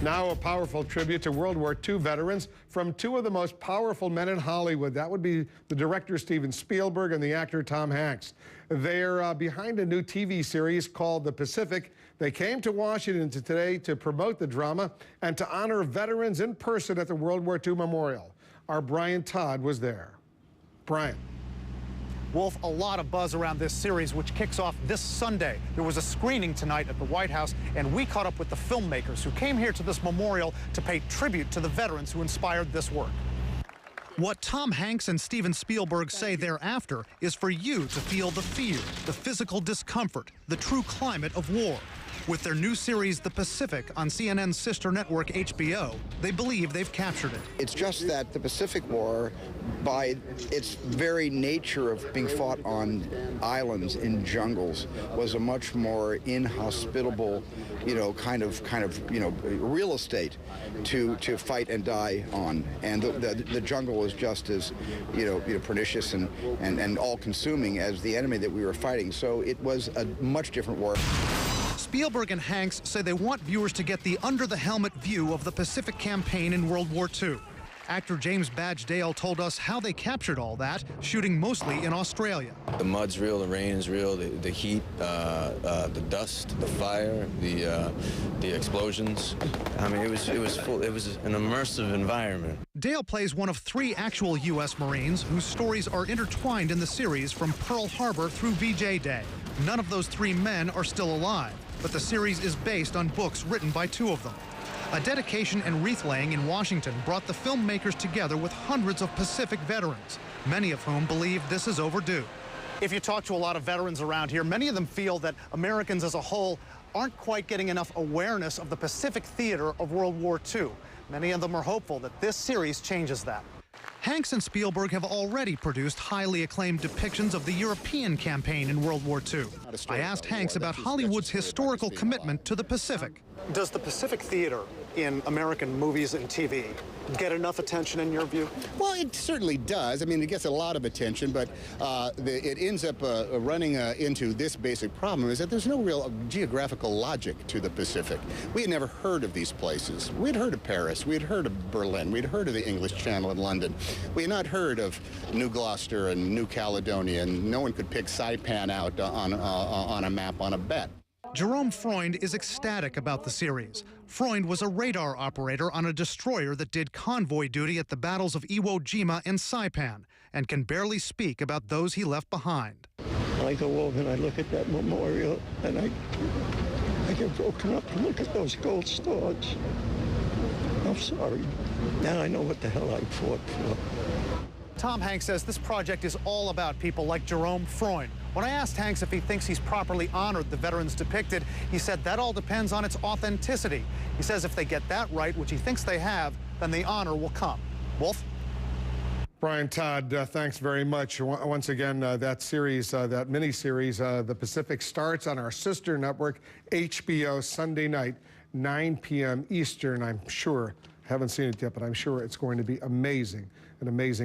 Now a powerful tribute to World War II veterans from two of the most powerful men in Hollywood. That would be the director Steven Spielberg and the actor Tom Hanks. They're behind a new TV series called The Pacific. They came to Washington today to promote the drama and to honor veterans in person at the World War II Memorial. Our Brian Todd was there. Brian. Wolf, a lot of buzz around this series, which kicks off this Sunday. There was a screening tonight at the White House, and we caught up with the filmmakers who came here to this memorial to pay tribute to the veterans who inspired this work. What Tom Hanks and Steven Spielberg say thereafter is for you to feel the fear, the physical discomfort, the true climate of war. With their new series, The Pacific, on CNN's sister network, HBO, they believe they've captured it. It's just that the Pacific War, by its very nature of being fought on islands in jungles, was a much more inhospitable, kind of real estate to fight and die on. And the jungle was just as, pernicious and all-consuming as the enemy that we were fighting. So it was a much different war. Spielberg and Hanks say they want viewers to get the under-the-helmet view of the Pacific campaign in World War II. Actor James Badge Dale told us how they captured all that, shooting mostly in Australia. The mud's real, the rain is real, the heat, the dust, the fire, the explosions. I mean, it was an immersive environment. Dale plays one of 3 actual U.S. Marines whose stories are intertwined in the series from Pearl Harbor through VJ Day. None of those 3 men are still alive, but the series is based on books written by 2 of them. A dedication and wreath-laying in Washington brought the filmmakers together with hundreds of Pacific veterans, many of whom believe this is overdue. If you talk to a lot of veterans around here, many of them feel that Americans as a whole aren't quite getting enough awareness of the Pacific theater of World War II. Many of them are hopeful that this series changes that. Hanks and Spielberg have already produced highly acclaimed depictions of the European campaign in World War II. I asked Hanks about Hollywood's historical commitment to the Pacific. Does the Pacific theater in American movies and TV get enough attention in your view? Well, it certainly does. I mean, it gets a lot of attention, but it ends up running into this basic problem, is that there's no real geographical logic to the Pacific. We had never heard of these places. We had heard of Paris. We had heard of Berlin. We had heard of the English Channel in London. We had not heard of New Gloucester and New Caledonia, and no one could pick Saipan out on a map on a bet. Jerome Freund is ecstatic about the series. Freund was a radar operator on a destroyer that did convoy duty at the battles of Iwo Jima and Saipan, and can barely speak about those he left behind. I go over and I look at that memorial, and I get broken up and look at those gold stars. I'm sorry. Now I know what the hell I fought for. Tom Hanks says this project is all about people like Jerome Freund. When I asked Hanks if he thinks he's properly honored the veterans depicted, he said that all depends on its authenticity. He says if they get that right, which he thinks they have, then the honor will come. Wolf? Brian Todd, thanks very much. Once again, that series, that mini-series, The Pacific, starts on our sister network, HBO, Sunday night, 9 p.m. Eastern. I'm sure, haven't seen it yet, but I'm sure it's going to be amazing, an amazing